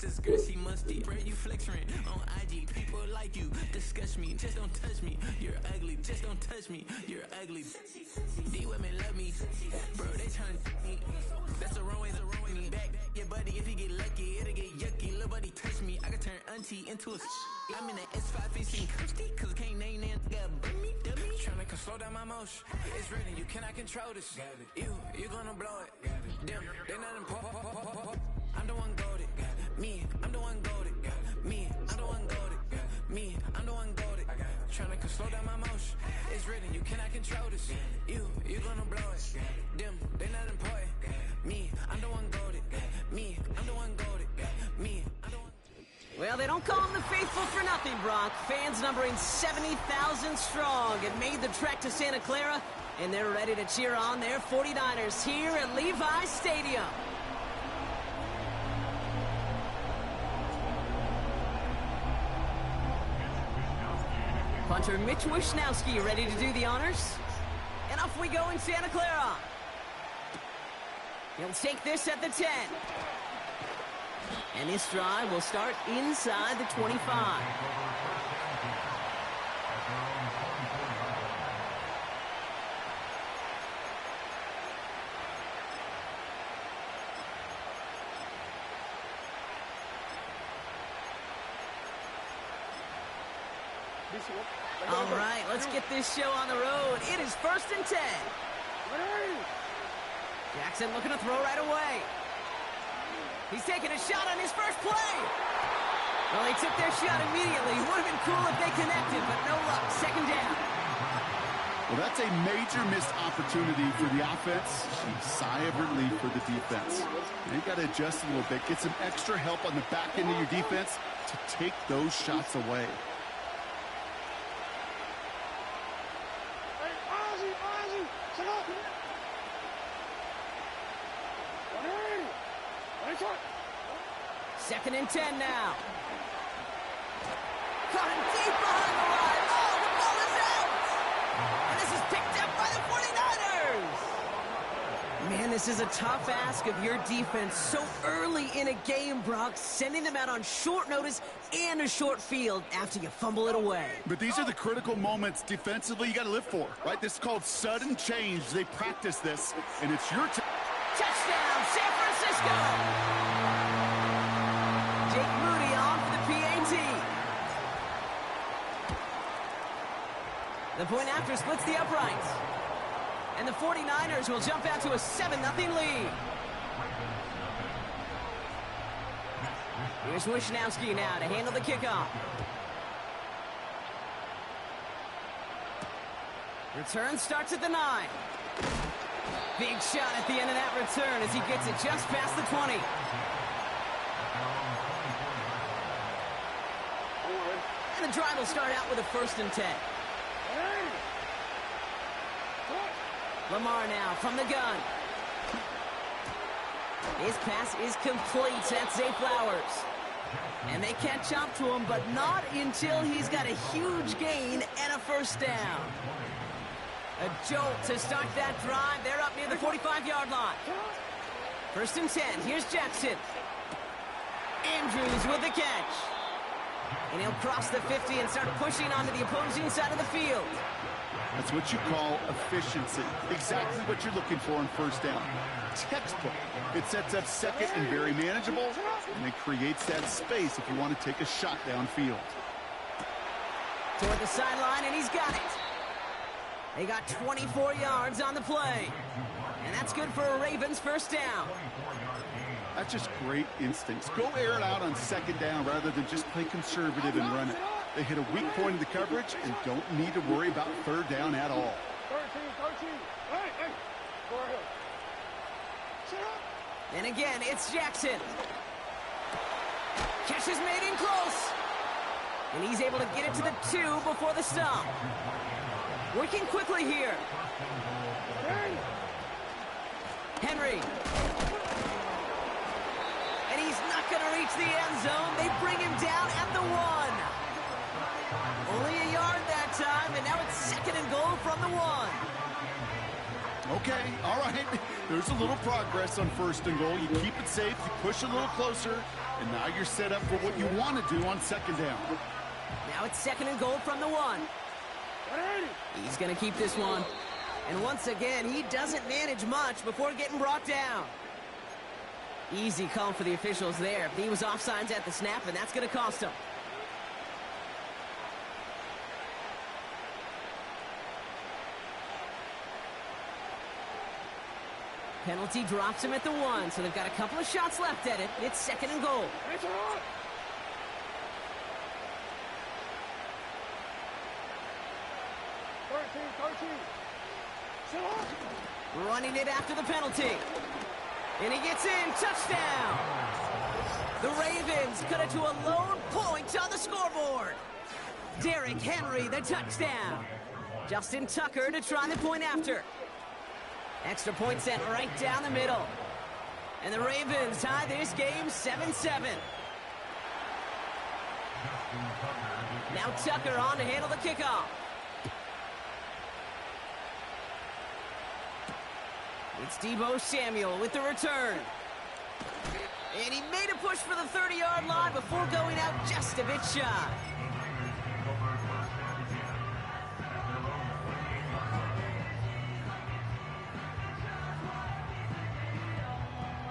this girl, she musty. Bro, you flexing on IG. People like you, disgust me. Just don't touch me. You're ugly. Just don't touch me. You're ugly. These women love me. Bro, they trying to me. That's the wrong way, me back. Yeah, buddy, if you get lucky, it'll get yucky. Little buddy touch me. I can turn auntie into a I'm in the S5 facing coasty, cause I can't name that guy. Bring me, dummy. Tryna slow down my motion. It's written, you cannot control this. You gonna blow it. Them, they not important. I'm the one goated. Me, I'm the one goated. Me, I'm the one goated. Me, I'm the one goated. Tryna slow down my motion. It's written, you cannot control this. You gonna blow it. Them, they not important. Me, I'm the one goated. Me, I'm the one goated. Me, I'm the one. Well, they don't call them the faithful for nothing, Brock. Fans numbering 70,000 strong have made the trek to Santa Clara, and they're ready to cheer on their 49ers here at Levi's Stadium. Punter Mitch Wishnowski ready to do the honors. And off we go in Santa Clara. He'll take this at the 10. And this drive will start inside the 25. All right, let's get this show on the road. It is 1st and 10. Jackson looking to throw right away. He's taking a shot on his first play. Well, they took their shot immediately. Would have been cool if they connected, but no luck. 2nd down. Well, that's a major missed opportunity for the offense. Sigh of relief for the defense. They got to adjust a little bit. Get some extra help on the back end of your defense to take those shots away. Second and 10 now. Caught him deep behind the line. Oh, the ball is out! And this is picked up by the 49ers! Man, this is a tough ask of your defense so early in a game, Brock, sending them out on short notice and a short field after you fumble it away. But these are the critical moments defensively you got to live for, right? This is called sudden change. They practice this, and it's your touchdown, San Francisco! Jake Moody on for the PAT. The point after splits the uprights. And the 49ers will jump out to a 7-0 lead. Here's Wishnowski now to handle the kickoff. Return starts at the 9. Big shot at the end of that return as he gets it just past the 20. And the drive will start out with a 1st and 10. Lamar now from the gun. His pass is complete. That's Zay Flowers. And they catch up to him, but not until he's got a huge gain and a 1st down. A jolt to start that drive. They're up near the 45-yard line. 1st and 10. Here's Jackson. Andrews with the catch. And he'll cross the 50 and start pushing onto the opposing side of the field. That's what you call efficiency. Exactly what you're looking for on 1st down. Textbook. It sets up 2nd and very manageable, and it creates that space if you want to take a shot downfield. Toward the sideline, and he's got it. They got 24 yards on the play. And that's good for a Ravens 1st down. That's just great instincts. Go air it out on 2nd down rather than just play conservative and run it. They hit a weak point in the coverage and don't need to worry about 3rd down at all. 13. Hey, go ahead. Sit up. And again, it's Jackson. Catch is made in close. And he's able to get it to the 2 before the stop. Working quickly here. Henry. And he's not going to reach the end zone. They bring him down at the 1. Only a yard that time, and now it's 2nd and goal from the 1. Okay, all right. There's a little progress on 1st and goal. You keep it safe, you push a little closer, and now you're set up for what you want to do on 2nd down. Now it's 2nd and goal from the 1. He's going to keep this one. And once again, he doesn't manage much before getting brought down. Easy call for the officials there. He was offsides at the snap, and that's going to cost him. Penalty drops him at the 1, so they've got a couple of shots left at it. It's 2nd and goal. Running it after the penalty. And he gets in. Touchdown. The Ravens cut it to a lone point on the scoreboard. Derrick Henry, the touchdown. Justin Tucker to try the point after. Extra point sent right down the middle. And the Ravens tie this game 7-7. Now Tucker on to handle the kickoff. It's Deebo Samuel with the return. And he made a push for the 30-yard line before going out just a bit shy.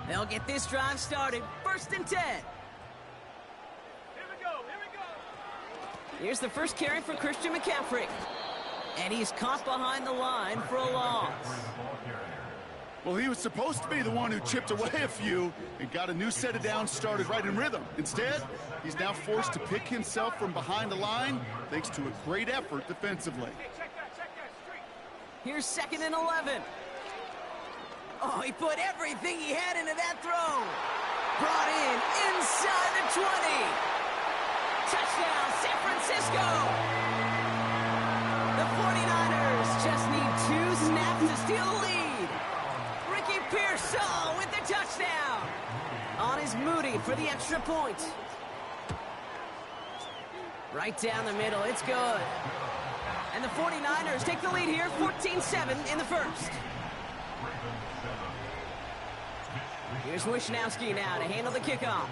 They'll get this drive started. 1st and 10. Here we go. Here's the first carry for Christian McCaffrey. And he's caught behind the line for a loss. Well, he was supposed to be the one who chipped away a few and got a new set of downs started right in rhythm. Instead, he's now forced to pick himself from behind the line thanks to a great effort defensively. Check that, straight. Here's 2nd and 11. Oh, he put everything he had into that throw. Brought in inside the 20. Touchdown, San Francisco. The 49ers just need 2 snaps to steal the lead. Ricky Pearsall with the touchdown. On is Moody for the extra point. Right down the middle, it's good. And the 49ers take the lead here, 14-7 in the first. Here's Wishnowski now to handle the kickoff.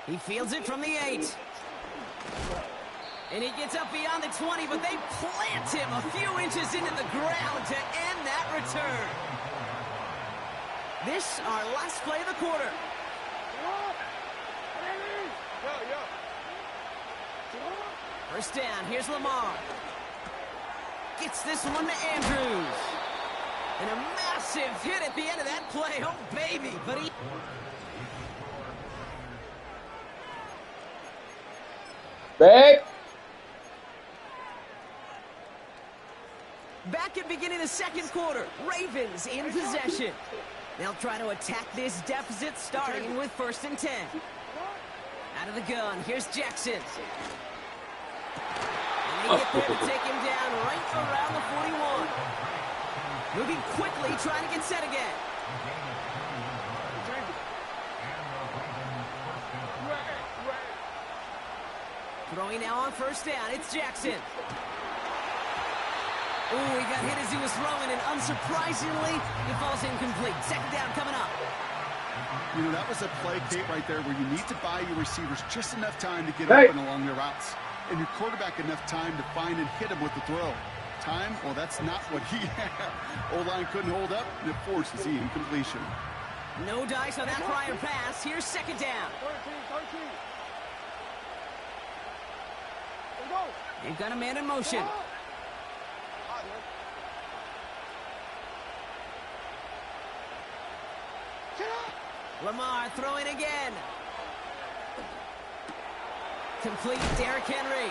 He fields it from the 8. And he gets up beyond the 20, but they plant him a few inches into the ground to end that return. This, our last play of the quarter. First down, here's Lamar. Gets this one to Andrews. And a massive hit at the end of that play. Oh, baby. But he... Back. Back at beginning of the second quarter. Ravens in possession. They'll try to attack this deficit starting with 1st and 10. Out of the gun. Here's Jackson. And they get there to take him down right around the 41. Moving quickly, trying to get set again. Throwing now on 1st down. It's Jackson. Ooh, he got hit as he was throwing, and unsurprisingly, he falls incomplete. 2nd down coming up. You know, that was a play, Kate, right there where you need to buy your receivers just enough time to get open along their routes. And your quarterback enough time to find and hit him with the throw. Time? Well, that's not what he had. O-line couldn't hold up, and it forces the incompletion. No dice on that prior pass. Here's 2nd down. 13. They've got a man in motion. Lamar throwing again. Complete, Derrick Henry.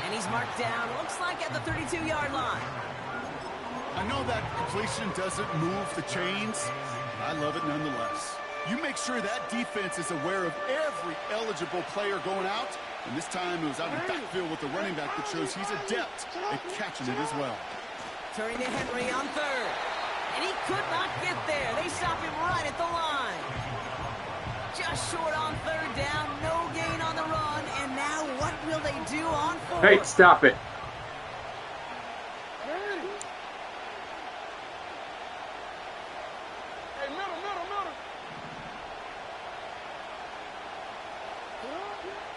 And he's marked down, looks like at the 32-yard line. I know that completion doesn't move the chains. I love it nonetheless. You make sure that defense is aware of every eligible player going out. And this time it was out of the backfield with the running back that shows he's adept at catching it as well. Turning to Henry on 3rd. And he could not get there. They stop him right at the line. Just short on 3rd down. No gain on the run. And now what will they do on 4th? Hey, stop it.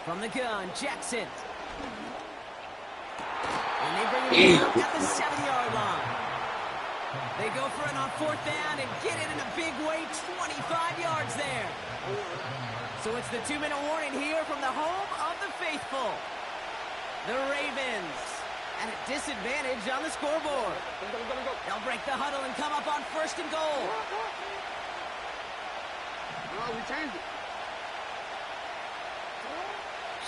From the gun, Jackson. And they bring him down at the 7-yard line. They go for it on 4th down and get it in a big way, 25 yards there. So it's the 2-minute warning here from the home of the faithful. The Ravens at a disadvantage on the scoreboard. They'll break the huddle and come up on 1st and goal. Oh, we changed it.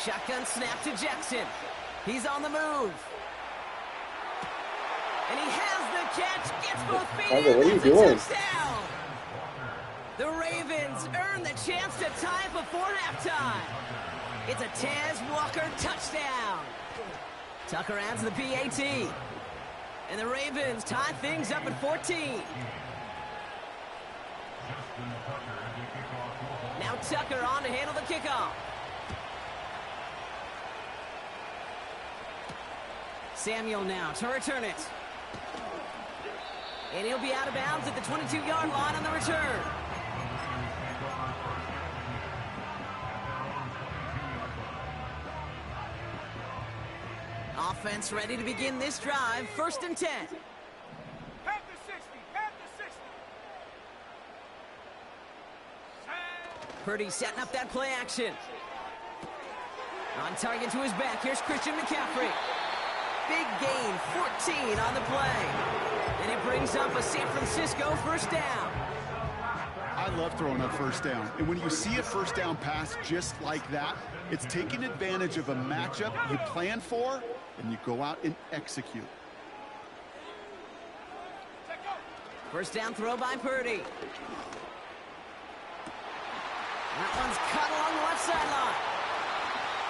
Shotgun snap to Jackson. He's on the move. And he has the catch, gets both feet in, What are you that's a doing? touchdown. The Ravens earn the chance to tie it before halftime. It's a Taz Walker touchdown. Tucker adds the PAT. And the Ravens tie things up at 14. Now Tucker on to handle the kickoff. Samuel now to return it. And he'll be out of bounds at the 22-yard line on the return. Offense ready to begin this drive. 1st and 10. Pack the 60. Pack the 60. Purdy setting up that play action. On target to his back. Here's Christian McCaffrey. Big gain, 14 on the play. And it brings up a San Francisco 1st down. I love throwing up 1st down. And when you see a 1st down pass just like that, it's taking advantage of a matchup you plan for, and you go out and execute. 1st down throw by Purdy. That one's cut along the left sideline.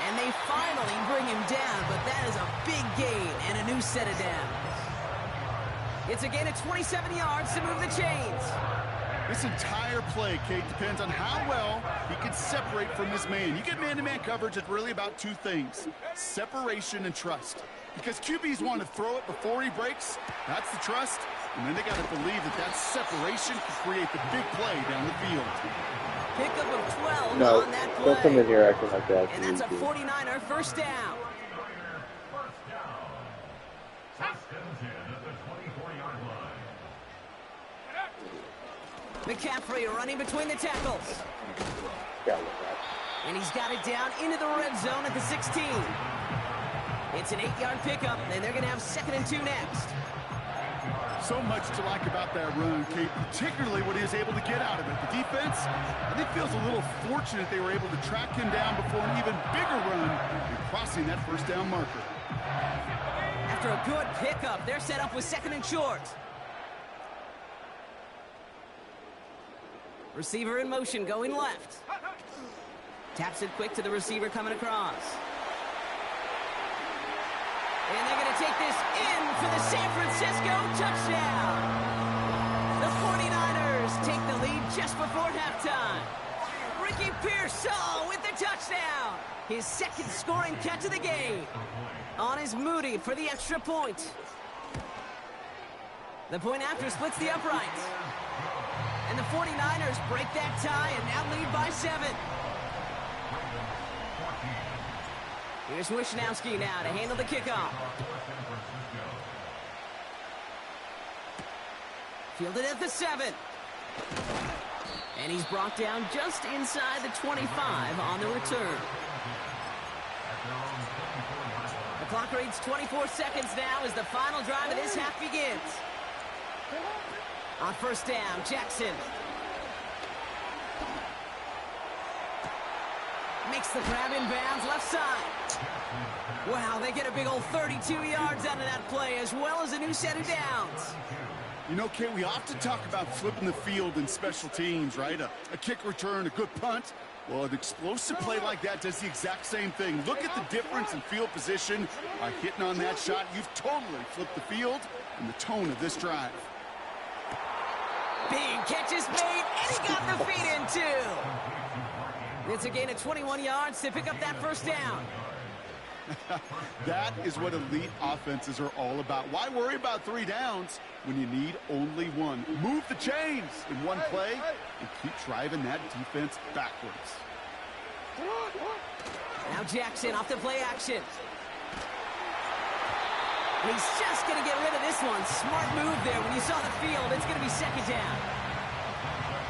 And they finally bring him down, but that is a big gain and a new set of downs. It's a gain of 27 yards to move the chains. This entire play, Kate, depends on how well he can separate from his man. You get man-to-man coverage, it's really about 2 things, separation and trust. Because QBs want to throw it before he breaks, that's the trust, and then they got to believe that that separation can create the big play down the field. Pickup of 12 No, on that play. don't come in here acting like that. And that's a 49er 1st down. McCaffrey running between the tackles. And he's got it down into the red zone at the 16. It's an 8-yard pickup, and they're going to have 2nd and 2 next. So much to like about that run, Kate, particularly what he was able to get out of it. The defense, I think, feels a little fortunate they were able to track him down before an even bigger run and crossing that 1st down marker. After a good pickup, they're set up with 2nd and short. Receiver in motion, going left. Taps it quick to the receiver coming across. And they're going to take this in for the San Francisco touchdown. The 49ers take the lead just before halftime. Ricky Pearsall with the touchdown. His 2nd scoring catch of the game. On is Moody for the extra point. The point after splits the uprights. And the 49ers break that tie and now lead by 7. Here's Wishnowski now to handle the kickoff. Fielded at the 7. And he's brought down just inside the 25 on the return. The clock reads 24 seconds now as the final drive of this half begins. On 1st down, Jackson. Makes the grab in bounds, left side. Wow, they get a big old 32 yards out of that play, as well as a new set of downs. You know, Kate, we often talk about flipping the field in special teams, right? A kick return, a good punt. Well, an explosive play like that does the exact same thing. Look at the difference in field position. By hitting on that shot, you've totally flipped the field and the tone of this drive. Big catch is made, and he got the feet in, too. It's a gain of 21 yards to pick up that 1st down. That is what elite offenses are all about. Why worry about 3 downs when you need only 1? Move the chains in one play and keep driving that defense backwards. Now Jackson off the play action. And he's just going to get rid of this one. Smart move there. When you saw the field, it's going to be second down.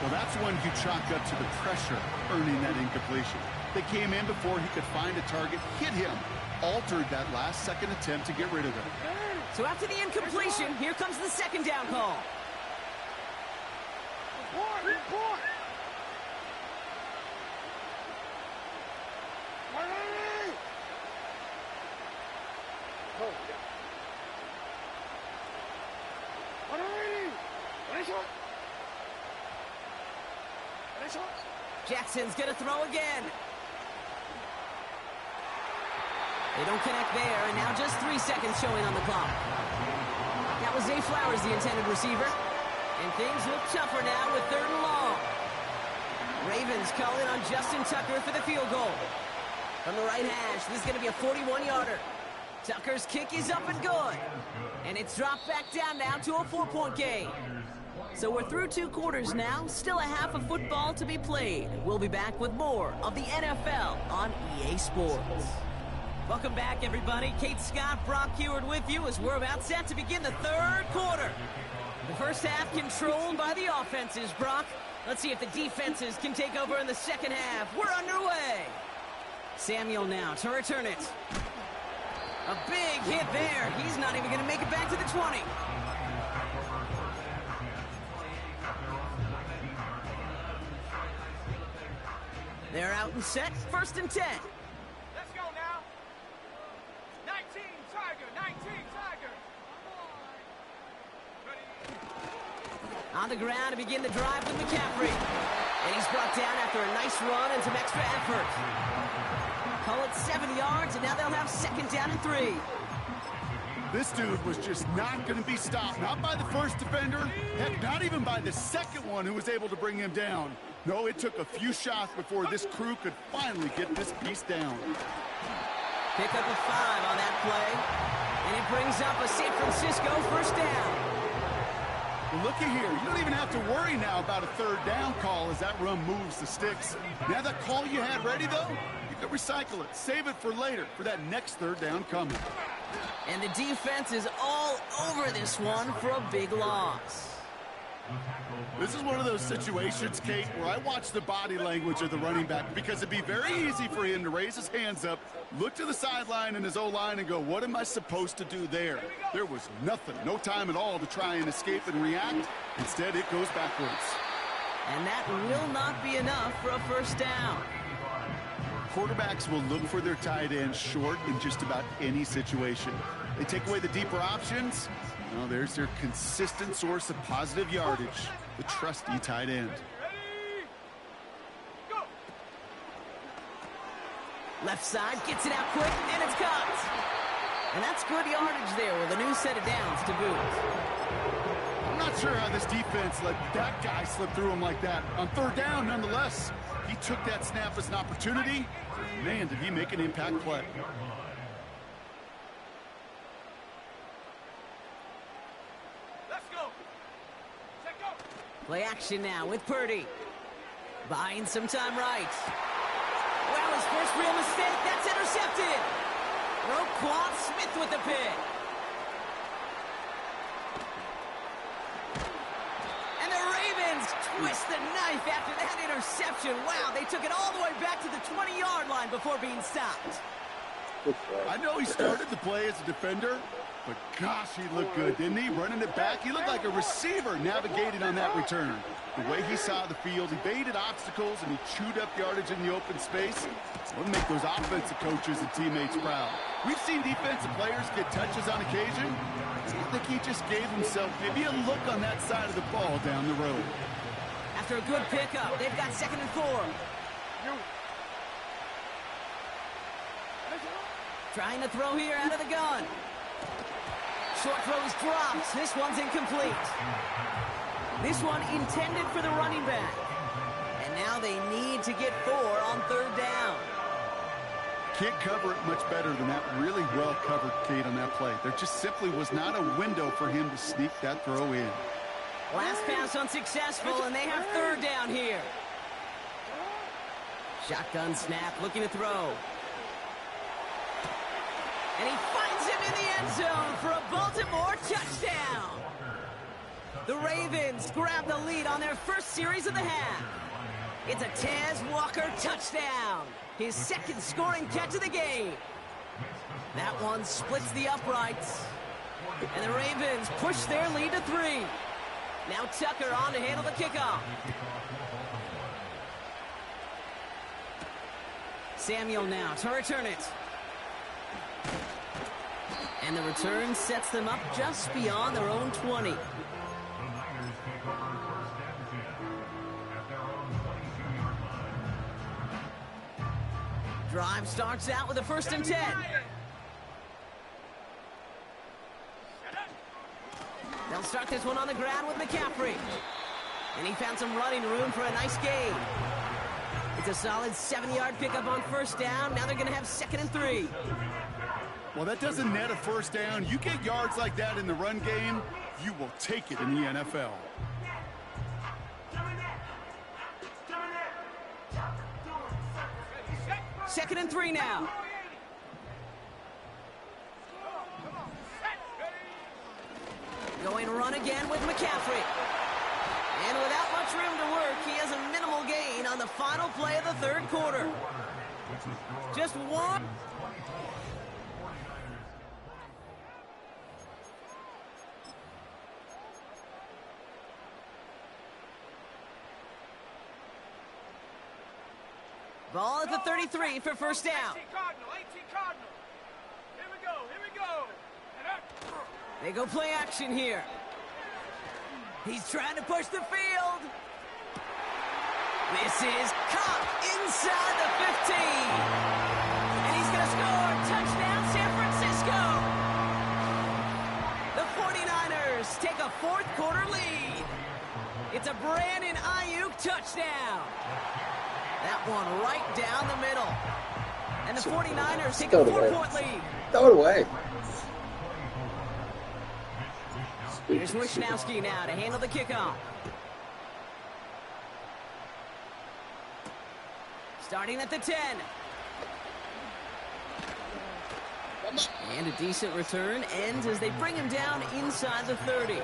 Well, that's one you chalk up to the pressure earning that incompletion. They came in before he could find a target, hit him, altered that last second attempt to get rid of it. So after the incompletion, here comes the second down call. Report! Jackson's going to throw again. They don't connect there, and now just 3 seconds showing on the clock. That was Zay Flowers, the intended receiver. And things look tougher now with 3rd and long. Ravens call in on Justin Tucker for the field goal. From the right hash, this is going to be a 41-yarder. Tucker's kick is up and good. And it's dropped back down now to a 4-point game. So we're through 2 quarters now, still a half of football to be played. We'll be back with more of the NFL on EA Sports. Welcome back, everybody. Kate Scott, Brock Heward with you as we're about set to begin the 3rd quarter. The first half controlled by the offenses, Brock. Let's see if the defenses can take over in the second half. We're underway. Samuel now to return it. A big hit there. He's not even going to make it back to the 20. They're out and set. 1st and 10. Let's go now. 19 Tiger, 19 Tiger. On the ground to begin the drive with McCaffrey. And he's brought down after a nice run and some extra effort. Call it 7 yards, and now they'll have 2nd down and 3. This dude was just not going to be stopped. Not by the first defender. Heck, not even by the second one who was able to bring him down. No, it took a few shots before this crew could finally get this piece down. Pick up a 5 on that play. And it brings up a San Francisco 1st down. Well, looky here. You don't even have to worry now about a 3rd down call as that run moves the sticks. Now that call you had ready, though, you can recycle it. Save it for later for that next 3rd down coming. And the defense is all over this one for a big loss. This is one of those situations, Kate, where I watch the body language of the running back because it'd be very easy for him to raise his hands up, look to the sideline and his O-line and go, what am I supposed to do there? There was nothing, no time at all to try and escape and react. Instead, it goes backwards. And that will not be enough for a 1st down. Quarterbacks will look for their tight end short in just about any situation. They take away the deeper options. Well, there's their consistent source of positive yardage, the trusty tight end. Ready? Go! Left side gets it out quick, and it's caught. And that's good yardage there with a new set of downs to boot. I'm not sure how this defense let that guy slip through him like that. On 3rd down, nonetheless, he took that snap as an opportunity. Man, did he make an impact play. Let's go! Set go! Play action now with Purdy. Buying some time right. Well, his first real mistake. That's intercepted. Roquan Smith with the pick. And the Ravens twist the knife after that interception. Wow, they took it all the way back to the 20-yard line before being stopped. I know he started the play as a defender, but gosh, he looked good, didn't he? Running it back, he looked like a receiver navigating on that return. The way he saw the field, he baited obstacles, and he chewed up yardage in the open space. It'll make those offensive coaches and teammates proud. We've seen defensive players get touches on occasion. I think he just gave himself maybe a look on that side of the ball down the road. After a good pickup, they've got 2nd and 4. Trying to throw here out of the gun. Short throw is dropped. This one's incomplete. This one intended for the running back. And now they need to get 4 on 3rd down. Can't cover it much better than that. Really well covered, Kate, on that play. There just simply was not a window for him to sneak that throw in. Last pass unsuccessful, and they have 3rd down here. Shotgun snap, looking to throw. And he finds him in the end zone for a Baltimore touchdown. The Ravens grab the lead on their first series of the half. It's a Tez Walker touchdown, his second scoring catch of the game. That one splits the uprights. And the Ravens push their lead to 3. Now Tucker on to handle the kickoff. Samuel now to return it. And the return sets them up just beyond their own 20. Drive starts out with a 1st and 10. They'll start this one on the ground with McCaffrey. And he found some running room for a nice gain. It's a solid 7-yard pickup on 1st down. Now they're going to have 2nd and 3. Well, that doesn't net a 1st down. You get yards like that in the run game, you will take it in the NFL. 2nd and 3 now. Going run again with McCaffrey. And without much room to work, he has a minimal gain on the final play of the 3rd quarter. Just one. Ball at the 33 for 1st down. 18 Cardinal. Here we go. And up. They go play action here. He's trying to push the field. This is caught inside the 15. And he's going to score. Touchdown, San Francisco. The 49ers take a 4th quarter lead. It's a Brandon Ayuk touchdown. That one right down the middle. And the 49ers take a 4-point lead. Throw it away. Here's Wishnowski now to handle the kickoff. Starting at the 10. And a decent return ends as they bring him down inside the 30.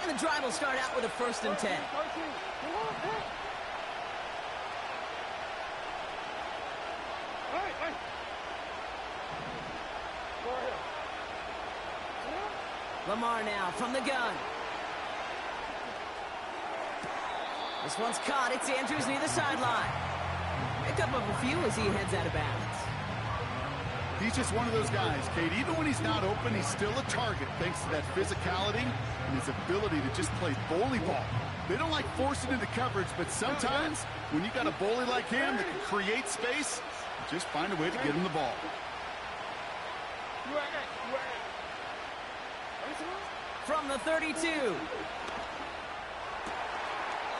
And the drive will start out with a 1st and 10. Lamar now from the gun. This one's caught. It's Andrews near the sideline. Pick up of a few as he heads out of bounds. He's just one of those guys, Kate. Even when he's not open, he's still a target thanks to that physicality and his ability to just play bully ball. They don't like forcing into coverage, but sometimes when you got a bully like him that can create space, just find a way to get him the ball. From the 32.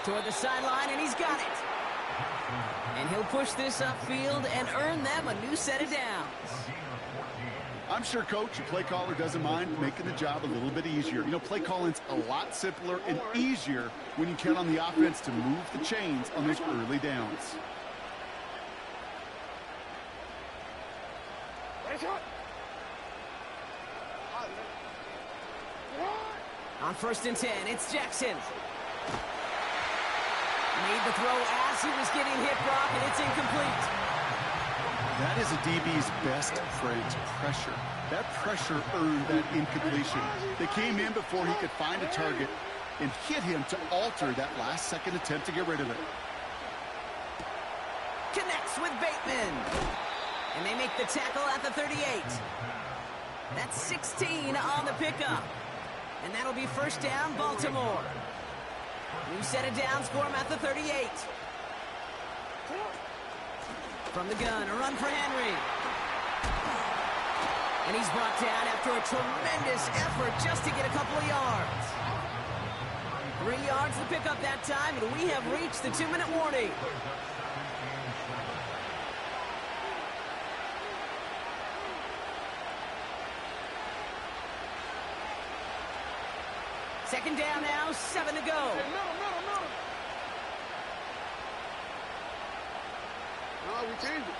Toward the sideline, and he's got it. And he'll push this upfield and earn them a new set of downs. I'm sure, Coach, your play caller doesn't mind making the job a little bit easier. You know, play calling's a lot simpler and easier when you count on the offense to move the chains on those early downs. On 1st and 10, it's Jackson. Made the throw as he was getting hit, Brock, and it's incomplete. That is a DB's best friend, pressure. That pressure earned that incompletion. They came in before he could find a target and hit him to alter that last-second attempt to get rid of it. Connects with Bateman. And they make the tackle at the 38. That's 16 on the pickup. And that'll be 1st down, Baltimore. New set of downs for him at the 38. From the gun, a run for Henry. And he's brought down after a tremendous effort just to get a couple of yards. 3 yards to pick up that time, and we have reached the 2-minute warning. Second down now, 7 to go. No, we changed it.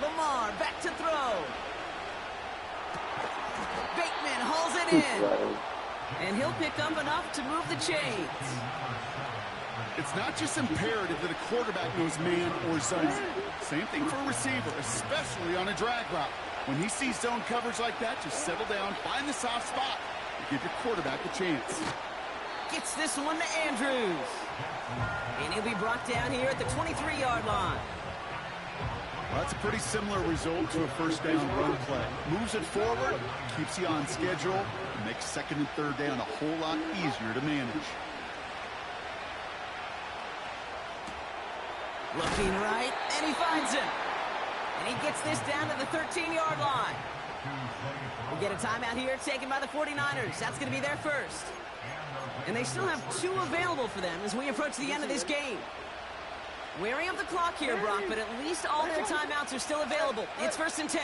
Lamar back to throw. Bateman hauls it in. And he'll pick up enough to move the chains. It's not just imperative that a quarterback knows man or zone. Same thing for a receiver, especially on a drag route. When he sees zone coverage like that, just settle down, find the soft spot, and give your quarterback a chance. Gets this one to Andrews. And he'll be brought down here at the 23-yard line. Well, that's a pretty similar result to a first down run play. Moves it forward, keeps you on schedule, and makes second and third down a whole lot easier to manage. Looking right, and he finds him. And he gets this down to the 13-yard line. We'll get a timeout here taken by the 49ers. That's going to be their first. And they still have 2 available for them as we approach the end of this game. Wearing up the clock here, Brock, but at least all their timeouts are still available. It's 1st and 10.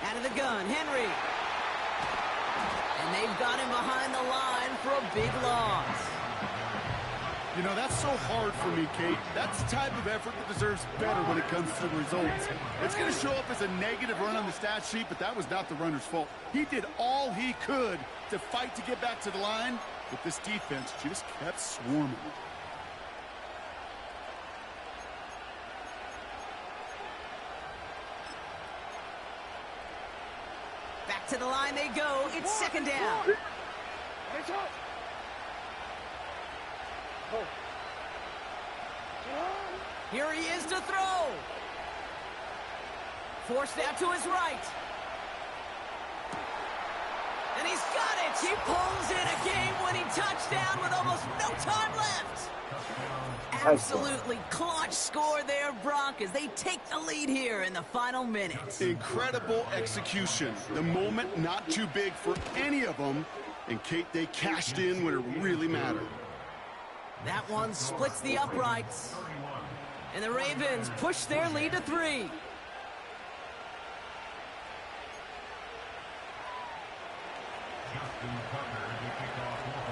Out of the gun, Henry. And they've got him behind the line for a big loss. You know, that's so hard for me, Kate. That's the type of effort that deserves better when it comes to the results. It's going to show up as a negative run on the stat sheet, but that was not the runner's fault. He did all he could to fight to get back to the line, but this defense just kept swarming. Back to the line they go. It's 2nd down. Here he is to throw. Forced out to his right. And he's got it. He pulls in a game-winning touchdown with almost no time left. Absolutely clutch score there, Brock, as they take the lead here in the final minute. Incredible execution. The moment not too big for any of them. And, Kate, they cashed in when it really mattered. That one splits the uprights. And the Ravens push their lead to 3.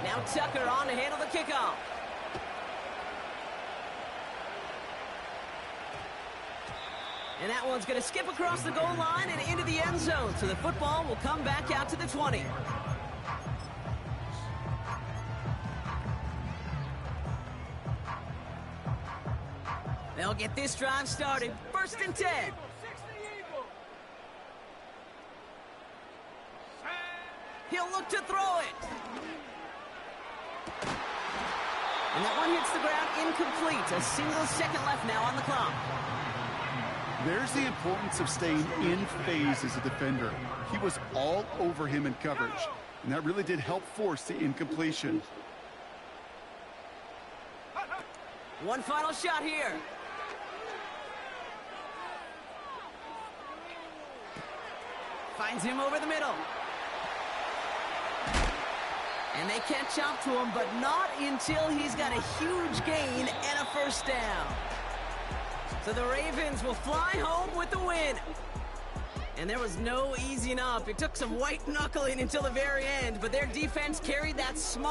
Now Tucker on to handle the kickoff. And that one's going to skip across the goal line and into the end zone. So the football will come back out to the 20. They'll get this drive started. 1st and 10. He'll look to throw it. And that one hits the ground incomplete. A single second left now on the clock. There's the importance of staying in phase as a defender. He was all over him in coverage, and that really did help force the incompletion. One final shot here. Finds him over the middle. And they catch up to him, but not until he's got a huge gain and a first down. So the Ravens will fly home with the win. And there was no easing up. It took some white knuckling until the very end, but their defense carried that small